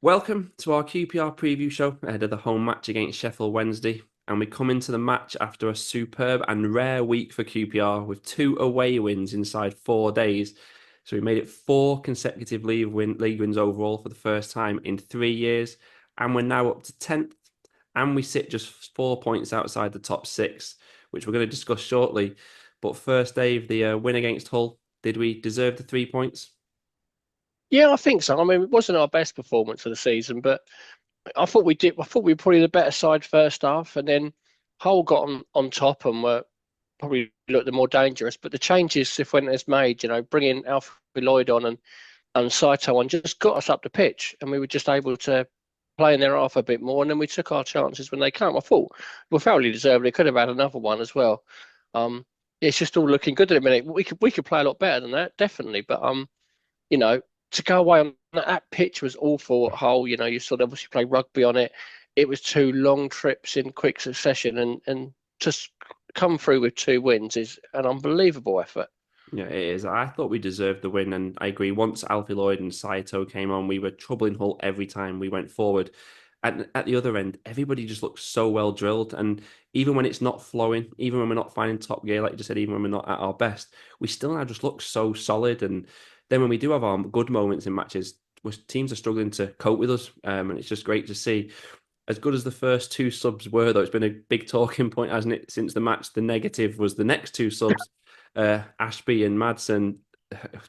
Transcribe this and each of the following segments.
Welcome to our QPR Preview Show ahead of the home match against Sheffield Wednesday. And we come into the match after a superb and rare week for QPR with 2 away wins inside 4 days. So we made it 4 consecutive league wins overall for the first time in 3 years. And we're now up to 10th. And we sit just 4 points outside the top six, which we're going to discuss shortly. But first, Dave, the win against Hull, did we deserve the 3 points? Yeah, I think so. I mean, it wasn't our best performance of the season, but I thought we did. I thought we were probably the better side first half, and then Hull got on top and were probably looked the more dangerous. But the changes Cifuentes made, bringing Alfie Lloyd on and Saito on, just got us up the pitch, and we were just able to play in their half a bit more, and then we took our chances when they came. I thought we thoroughly deserved it. Could have had another one as well. Um, it's just all looking good at the minute. We could play a lot better than that, definitely. But you know, to go away on that pitch was awful at Hull. You sort of obviously play rugby on it. It was 2 long trips in quick succession, and to come through with 2 wins is an unbelievable effort. Yeah, it is. I thought we deserved the win, and I agree. Once Alfie Lloyd and Saito came on, we were troubling Hull every time we went forward. And at the other end, everybody just looks so well drilled. And even when it's not flowing, even when we're not finding top gear, like you just said, even when we're not at our best, we still now just look so solid. And then when we do have our good moments in matches, teams are struggling to cope with us. And it's just great to see. As good as the first 2 subs were, though, it's been a big talking point, hasn't it, since the match? The negative was the next 2 subs, Ashby and Madsen.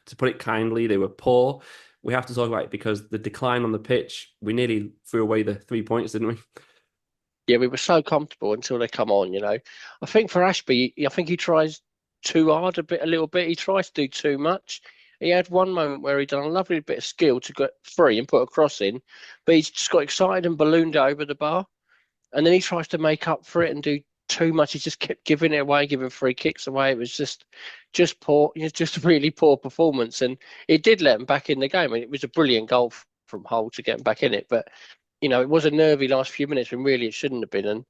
To put it kindly, they were poor. We have to talk about it because the decline on the pitch, we nearly threw away the 3 points, didn't we? Yeah, we were so comfortable until they come on. I think for Ashby, I think he tries too hard a little bit. He tries to do too much. He had one moment where he done a lovely bit of skill to get free and put a cross in, but he's just got excited and ballooned it over the bar. And then he tries to make up for it and do too much. He just kept giving it away, giving free kicks away. It was just poor, just a really poor performance. And it did let him back in the game. And it was a brilliant goal from Hull to get him back in it. But it was a nervy last few minutes when really it shouldn't have been. And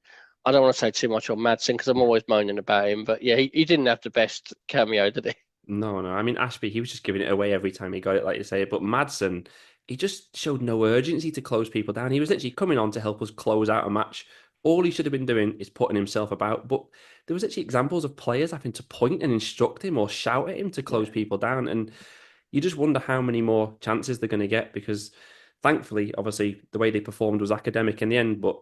I don't want to say too much on Madsen because I'm always moaning about him. But yeah, he didn't have the best cameo, did he? No, no. I mean, Ashby, he was just giving it away every time he got it, like you say. But Madsen, he just showed no urgency to close people down. He was literally coming on to help us close out a match. All he should have been doing is putting himself about. But there was actually examples of players having to point and instruct him or shout at him to close Yeah. people down. And you just wonder how many more chances they're going to get because thankfully, obviously, the way they performed was academic in the end. But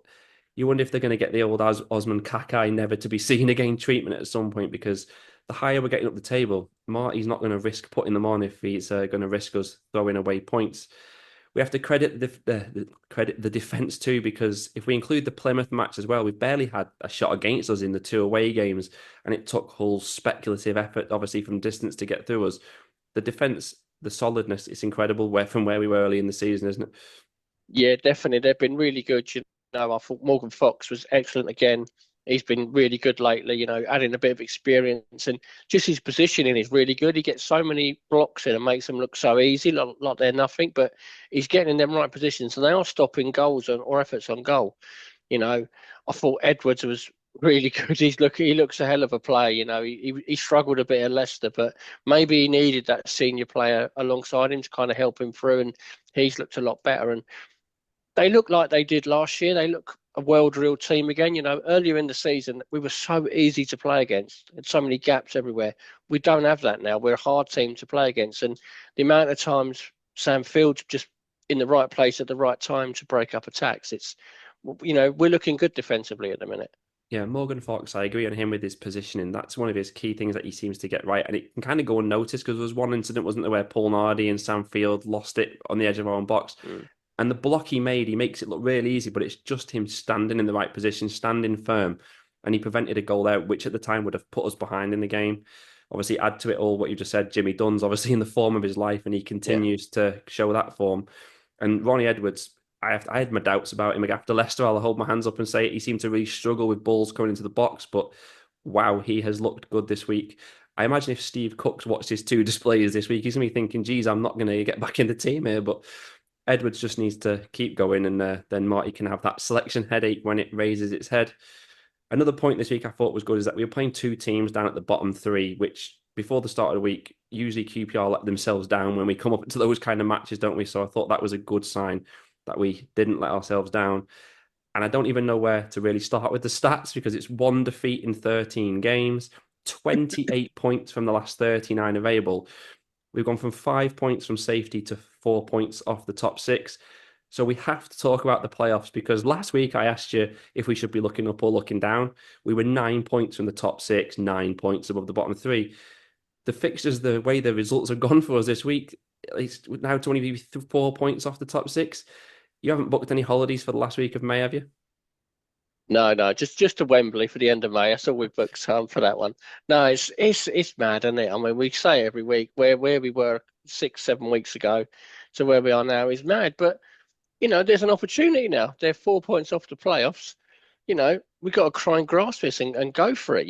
you wonder if they're going to get the old Osman Kakai never to be seen again treatment at some point because the higher we're getting up the table, Marti's not going to risk putting them on if he's going to risk us throwing away points. We have to credit the defense too because if we include the Plymouth match as well, we've barely had a shot against us in the 2 away games, and it took Hull's speculative effort, obviously from distance, to get through us. The defense, the solidness, it's incredible from where we were early in the season, isn't it? Yeah, definitely. They've been really good. I thought Morgan Fox was excellent again. He's been really good lately, adding a bit of experience and just his positioning is really good. He gets so many blocks in and makes them look so easy, like they're nothing, but he's getting in them right positions and they are stopping goals or efforts on goal. I thought Edwards was really good. He looks a hell of a player. He struggled a bit at Leicester, but maybe he needed that senior player alongside him to kind of help him through, and he's looked a lot better. And they look like they did last year. They look a well-drilled team again. Earlier in the season, we were so easy to play against and so many gaps everywhere. We don't have that now. We're a hard team to play against. And the amount of times Sam Field's just in the right place at the right time to break up attacks, we're looking good defensively at the minute. Yeah, Morgan Fox, I agree on him with his positioning. That's one of his key things that he seems to get right. And it can kind of go unnoticed because there was one incident, wasn't there, where Paul Nardi and Sam Field lost it on the edge of our own box. Mm. And the block he made, he makes it look really easy, but it's just him standing in the right position, standing firm. And he prevented a goal there, which at the time would have put us behind in the game. Obviously, add to it all what you just said, Jimmy Dunn's obviously in the form of his life, and he Yeah. continues to show that form. And Ronnie Edwards, I had my doubts about him after Leicester. I'll hold my hands up and say it. He seemed to really struggle with balls coming into the box, but wow, he has looked good this week. I imagine if Steve Cook's watched his 2 displays this week, he's going to be thinking, geez, I'm not going to get back in the team here. But Edwards just needs to keep going, and then Marti can have that selection headache when it raises its head. Another point this week I thought was good is that we were playing 2 teams down at the bottom 3, which before the start of the week, usually QPR let themselves down when we come up to those kind of matches, don't we? So I thought that was a good sign that we didn't let ourselves down. And I don't even know where to really start with the stats because it's one defeat in 13 games, 28 points from the last 39 available. We've gone from 5 points from safety to 4 points off the top six. So we have to talk about the playoffs because last week I asked you if we should be looking up or looking down. We were 9 points from the top six, 9 points above the bottom three. The fixtures, the way the results have gone for us this week, it's now to only be 4 points off the top six. You haven't booked any holidays for the last week of May, have you? No, no, just to Wembley for the end of May. That's all we've booked for that one. No, it's mad, isn't it? I mean, we say every week where we were 6, 7 weeks ago to where we are now is mad. But there's an opportunity now. They're 4 points off the playoffs. We've got to try and grasp this and go for it.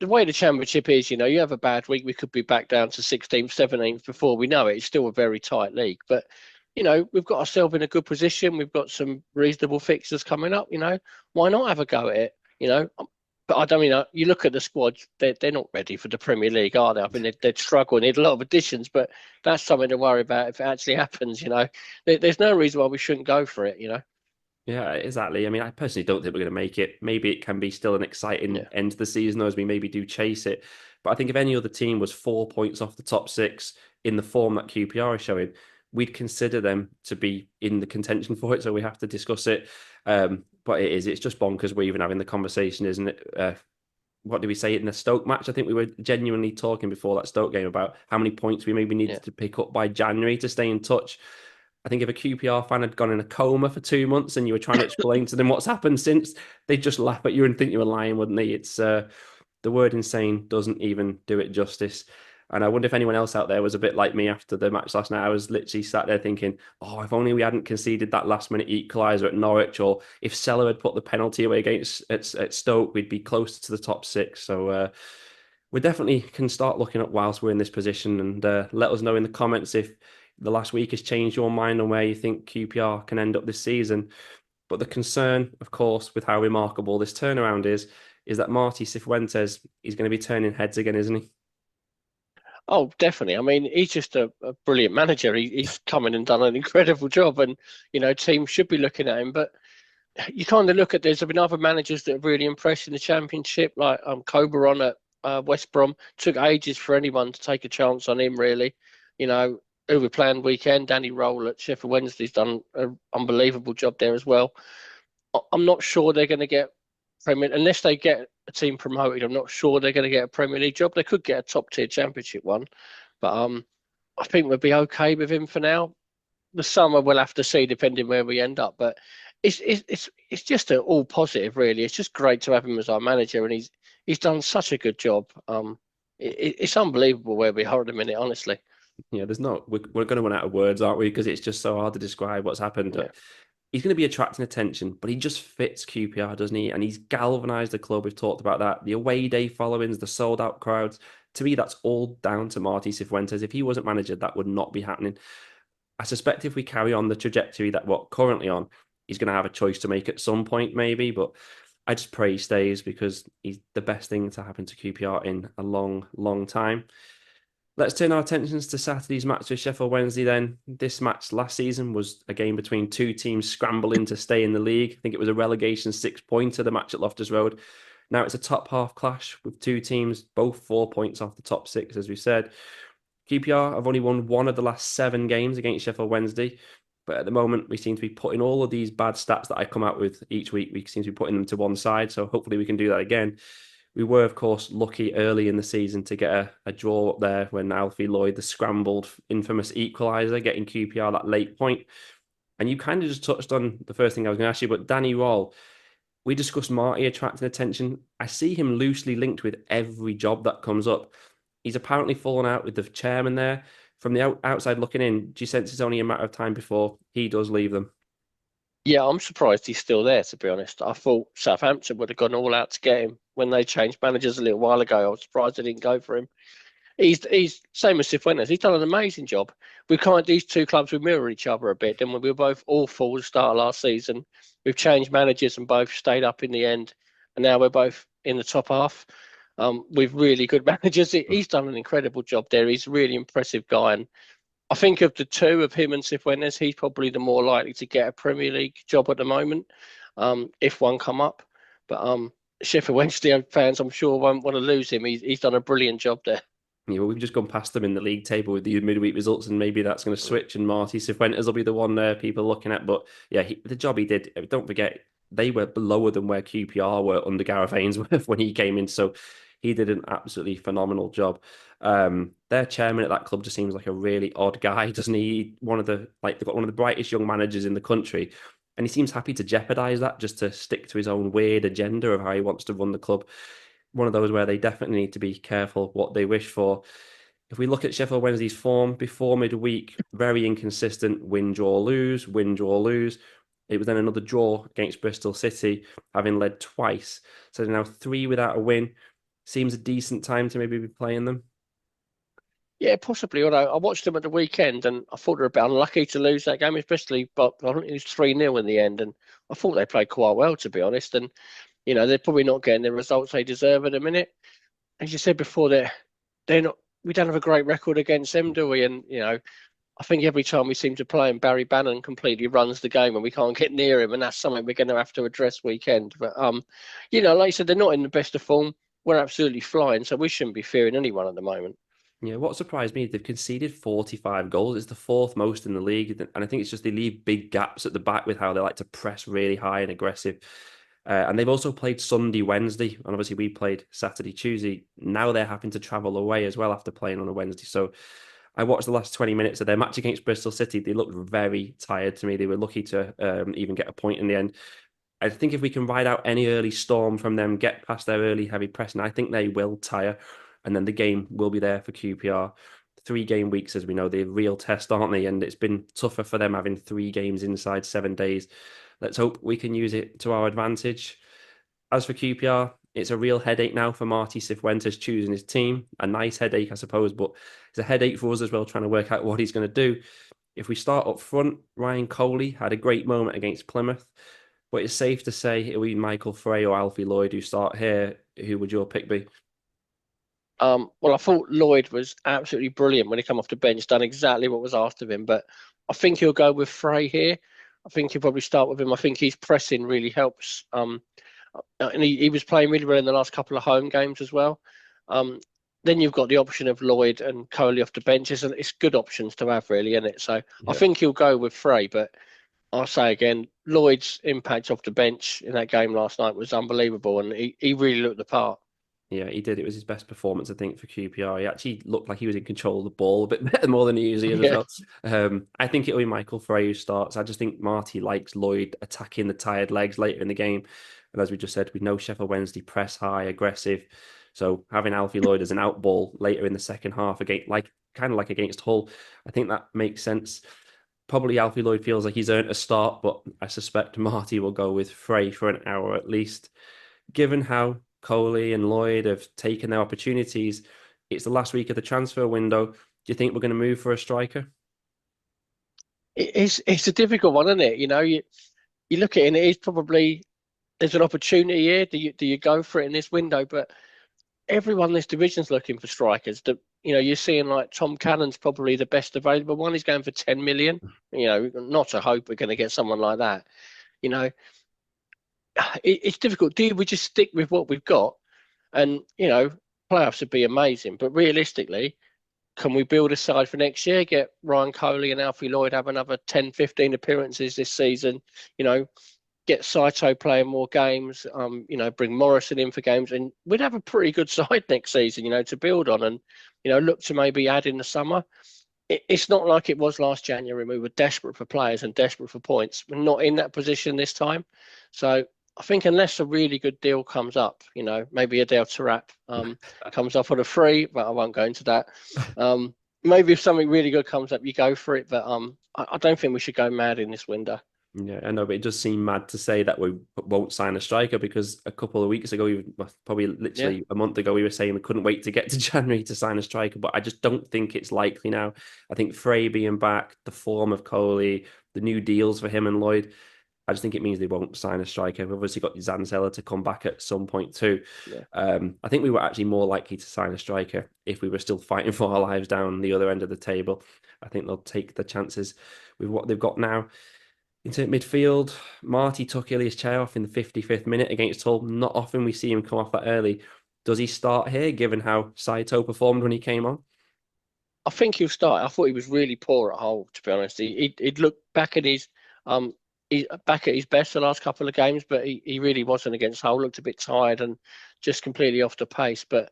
The way the championship is, you have a bad week, we could be back down to 16th, 17th before we know it. It's still a very tight league, but we've got ourselves in a good position. We've got some reasonable fixtures coming up. Why not have a go at it? But I don't mean you look at the squad; they're not ready for the Premier League, are they? I mean, they're struggling. They need a lot of additions, but that's something to worry about if it actually happens. There's no reason why we shouldn't go for it. Yeah, exactly. I mean, I personally don't think we're going to make it. Maybe it can be still an exciting Yeah, end to the season as we maybe do chase it. But I think if any other team was 4 points off the top six in the form that QPR is showing, we'd consider them to be in the contention for it. So we have to discuss it. But it's just bonkers we're even having the conversation, isn't it? What did we say in the Stoke match? I think we were genuinely talking before that Stoke game about how many points we maybe yeah. needed to pick up by January to stay in touch. I think if a QPR fan had gone in a coma for 2 months and you were trying to explain to them what's happened since, they'd just laugh at you and think you were lying, wouldn't they? It's the word insane doesn't even do it justice. And I wonder if anyone else out there was a bit like me after the match last night. I was literally sat there thinking, oh, if only we hadn't conceded that last minute equaliser at Norwich, or if Seller had put the penalty away against at Stoke, we'd be closer to the top six. So we definitely can start looking up whilst we're in this position, and let us know in the comments if the last week has changed your mind on where you think QPR can end up this season. But the concern, of course, with how remarkable this turnaround is that Marti Cifuentes is going to be turning heads again, isn't he? Oh, definitely. I mean, he's just a brilliant manager. He's come in and done an incredible job, and teams should be looking at him. But you kind of look at there's been other managers that have really impressed in the championship, like Coburn at West Brom. Took ages for anyone to take a chance on him, really. Who we playing weekend? Danny Roll at Sheffield Wednesday's done an unbelievable job there as well. I'm not sure they're going to get Premier unless they get a team promoted. I'm not sure they're going to get a Premier League job. They could get a top tier Championship one, but I think we'll be okay with him for now. The summer we'll have to see, depending where we end up. But it's just all positive, really. It's just great to have him as our manager, and he's done such a good job. It's unbelievable where we are at the minute, honestly. Yeah, we're going to run out of words, aren't we? Because it's just so hard to describe what's happened. Yeah. He's going to be attracting attention, but he just fits QPR, doesn't he? And he's galvanized the club. We've talked about that. The away day followings, the sold out crowds. To me, that's all down to Marti Cifuentes. If he wasn't manager, that would not be happening. I suspect if we carry on the trajectory that we're currently on, he's going to have a choice to make at some point, maybe. But I just pray he stays because he's the best thing to happen to QPR in a long, long time. Let's turn our attentions to Saturday's match with Sheffield Wednesday then. This match last season was a game between two teams scrambling to stay in the league. I think it was a relegation 6-pointer, the match at Loftus Road. Now it's a top half clash with two teams, both 4 points off the top six, as we said. QPR have only won one of the last 7 games against Sheffield Wednesday. But at the moment, we seem to be putting all of these bad stats that I come out with each week, we seem to be putting them to one side. So hopefully we can do that again. We were, of course, lucky early in the season to get a draw up there when Alfie Lloyd, the scrambled, infamous equaliser, getting QPR that late point. And you kind of just touched on the first thing I was going to ask you, but Danny Roll, we discussed Marti attracting attention. I see him loosely linked with every job that comes up. He's apparently fallen out with the chairman there. From the outside looking in, do you sense it's only a matter of time before he does leave them? Yeah, I'm surprised he's still there, to be honest. I thought Southampton would have gone all out to get him when they changed managers a little while ago. I was surprised they didn't go for him. He's same as Cifuentes. He's done an amazing job. We kind these two clubs we mirror each other a bit. Then we were both awful at the start of last season. We've changed managers and both stayed up in the end, and now we're both in the top half. With really good managers. He's done an incredible job there. He's a really impressive guy, and I think of the two of him and Sif Wennes, he's probably the more likely to get a Premier League job at the moment, if one come up. But Sheffield Wednesday fans, I'm sure, won't want to lose him. He's done a brilliant job there. Yeah, well, we've just gone past them in the league table with the midweek results, and maybe that's going to switch. And Marti Cifuentes will be the one people looking at. But yeah, the job he did. Don't forget, they were lower than where QPR were under Gareth Ainsworth when he came in. So he did an absolutely phenomenal job. Their chairman at that club just seems like a really odd guy, doesn't he? One of the they've got one of the brightest young managers in the country, and he seems happy to jeopardize that just to stick to his own weird agenda of how he wants to run the club. One of those where they definitely need to be careful what they wish for. If we look at Sheffield Wednesday's form before midweek, very inconsistent, win, draw, lose, win, draw, lose. It was then another draw against Bristol City, having led twice. So now three without a win. Seems a decent time to maybe be playing them. Yeah, possibly. Although I watched them at the weekend and I thought they were a bit unlucky to lose that game, especially, but I think it was 3-0 in the end. And I thought they played quite well, to be honest. And, they're probably not getting the results they deserve at the minute. As you said before, they're not, we don't have a great record against them, do we? And, I think every time we seem to play him, Barry Bannon completely runs the game and we can't get near him. And that's something we're going to have to address weekend. But, like you said, they're not in the best of form. We're absolutely flying. So we shouldn't be fearing anyone at the moment. Yeah, what surprised me, they've conceded 45 goals. It's the fourth most in the league. And I think it's just they leave big gaps at the back with how they like to press really high and aggressive. And they've also played Sunday, Wednesday, and obviously we played Saturday, Tuesday. Now they're having to travel away as well after playing on a Wednesday. So I watched the last 20 minutes of their match against Bristol City. They looked very tired to me. They were lucky to even get a point in the end. I think if we can ride out any early storm from them, get past their early heavy pressing, I think they will tire. And then the game will be there for QPR. 3 game weeks, as we know, they're a real test, aren't they? And it's been tougher for them having 3 games inside 7 days. Let's hope we can use it to our advantage. As for QPR, it's a real headache now for Marti Cifuentes choosing his team. A nice headache, I suppose, but it's a headache for us as well, trying to work out what he's going to do. If we start up front, Ryan Coley had a great moment against Plymouth, but it's safe to say it'll be Michael Frey or Alfie Lloyd who start here. Who would your pick be? Well, I thought Lloyd was absolutely brilliant when he came off the bench, done exactly what was asked of him. But I think he'll go with Frey here. I think he'll probably start with him. I think his pressing really helps. And he was playing really well in the last couple of home games as well. Then you've got the option of Lloyd and Coley off the benches, and it's good options to have, really, isn't it? So I think he'll go with Frey, but I'll say again, Lloyd's impact off the bench in that game last night was unbelievable, and he really looked the part. Yeah, he did. It was his best performance, I think, for QPR. He actually looked like he was in control of the ball a bit better more than he usually is as Yeah. well. I think it'll be Michael Frey who starts. I just think Marty likes Lloyd attacking the tired legs later in the game. And as we just said, we know Sheffield Wednesday press high, aggressive. So having Alfie Lloyd as an out ball later in the second half, again, kind of like against Hull, I think that makes sense. Probably Alfie Lloyd feels like he's earned a start, but I suspect Marty will go with Frey for an hour at least. Given how Coley and Lloyd have taken their opportunities, it's the last week of the transfer window. Do you think we're going to move for a striker? It's a difficult one, isn't it? You look at it and it is probably there's an opportunity here. Do you go for it in this window? But everyone in this division's looking for strikers. You're seeing like Tom Cannon's probably the best available one. He's going for 10 million. Not to hope we're going to get someone like that. You know, it's difficult. Do we just stick with what we've got? And playoffs would be amazing. But realistically, can we build a side for next year? Get Ryan Coley and Alfie Lloyd have another 10, 15 appearances this season. Get Saito playing more games. Bring Morrison in for games, and we'd have a pretty good side next season. To build on, and look to maybe add in the summer. It's not like it was last January. We were desperate for players and desperate for points. We're not in that position this time, so I think unless a really good deal comes up, maybe Adel Taarabt comes up on a free, but I won't go into that. Maybe if something really good comes up, you go for it. But I don't think we should go mad in this window. Yeah, I know, but it does seem mad to say that we won't sign a striker because a couple of weeks ago, probably literally a month ago, we were saying we couldn't wait to get to January to sign a striker. But I just don't think it's likely now. I think Frey being back, the form of Coley, the new deals for him and Lloyd, I just think it means they won't sign a striker. We've obviously got Zanzella to come back at some point too. Yeah. I think we were actually more likely to sign a striker if we were still fighting for our lives down the other end of the table. I think they'll take the chances with what they've got now. Into midfield, Marti took Ilias chair off in the 55th minute against Hull. Not often we see him come off that early. Does he start here, given how Saito performed when he came on? I think he'll start. I thought he was really poor at Hull, to be honest. He'd looked um back at his best the last couple of games, but he really wasn't against Hull. Looked a bit tired and just completely off the pace. But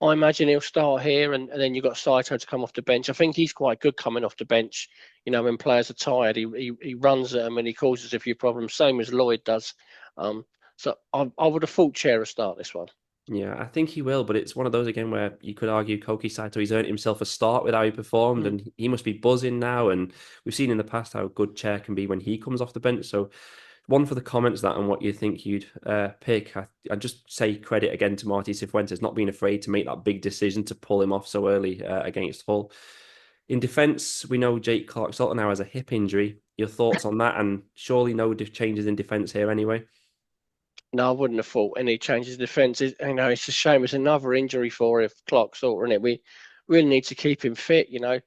I imagine he'll start here, and then you've got Saito to come off the bench. I think he's quite good coming off the bench. You know, when players are tired, he runs at them and he causes a few problems, same as Lloyd does. Um, so I would have thought Chair start this one. Yeah, I think he will, but it's one of those again where you could argue Koki Saito, he's earned himself a start with how he performed, Mm. and he must be buzzing now. And we've seen in the past how good Chair can be when he comes off the bench. So, one for the comments that and what you think you'd pick. I just say credit again to Marti Cifuentes not being afraid to make that big decision to pull him off so early against Hull. In defence, we know Jake Clark-Salter now has a hip injury. Your thoughts on that? And surely no changes in defence here anyway. No, I wouldn't have thought any changes in defence. You know, it's a shame. It's another injury for if Clark Salter in it. We really need to keep him fit. You know,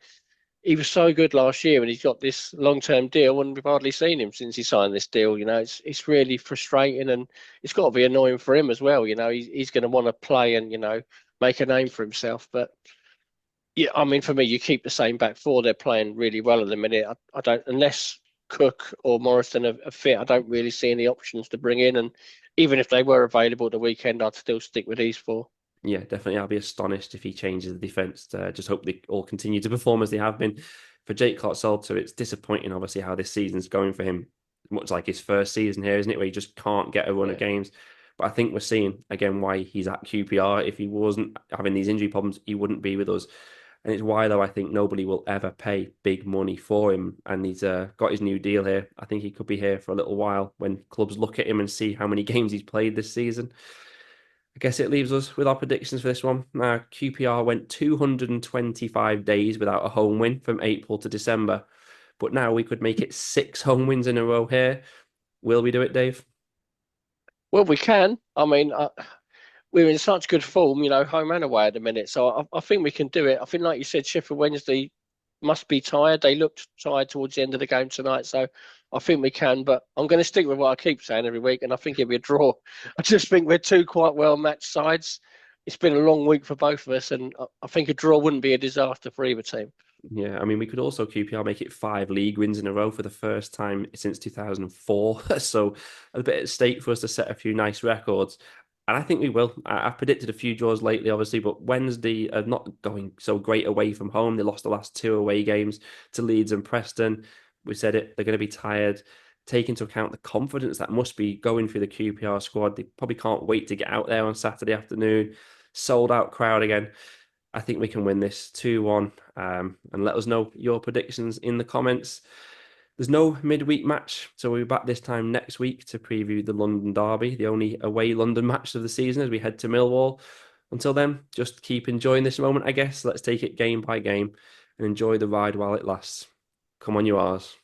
he was so good last year, and he's got this long-term deal, and we've hardly seen him since he signed this deal. You know, it's really frustrating, and it's got to be annoying for him as well. You know, he's going to want to play and make a name for himself. But yeah, I mean, for me, you keep the same back four. They're playing really well at the minute. I don't unless Cook or Morrison are fit. I don't really see any options to bring in, and even if they were available at the weekend, I'd still stick with these four. Yeah, definitely. I'll be astonished if he changes the defence. Just hope they all continue to perform as they have been. For Jake Clark-Salter, it's disappointing, obviously, how this season's going for him. Much like his first season here, isn't it? Where he just can't get a run of Yeah. games. But I think we're seeing again why he's at QPR. If he wasn't having these injury problems, he wouldn't be with us. And it's why, though, I think nobody will ever pay big money for him. And he's got his new deal here. I think he could be here for a little while when clubs look at him and see how many games he's played this season. I guess it leaves us with our predictions for this one. Now, QPR went 225 days without a home win from April to December, but now we could make it 6 home wins in a row here. Will we do it, Dave? Well, we can. I mean, we're in such good form, home and away at the minute. So I think we can do it. I think, like you said, Sheffield Wednesday must be tired. They looked tired towards the end of the game tonight. So I think we can. But I'm going to stick with what I keep saying every week, and I think it'll be a draw. I just think we're two quite well matched sides. It's been a long week for both of us, and I think a draw wouldn't be a disaster for either team. Yeah, I mean, we could also QPR make it 5 league wins in a row for the first time since 2004. So a bit at stake for us to set a few nice records. And I think we will. I've predicted a few draws lately, obviously, but Wednesday are not going so great away from home. They lost the last 2 away games to Leeds and Preston. We said it, they're going to be tired. Take into account the confidence that must be going through the QPR squad. They probably can't wait to get out there on Saturday afternoon. Sold out crowd again. I think we can win this 2-1. And let us know your predictions in the comments. There's no midweek match, so we'll be back this time next week to preview the London Derby, the only away London match of the season as we head to Millwall. Until then, just keep enjoying this moment, I guess. Let's take it game by game and enjoy the ride while it lasts. Come on, you R's.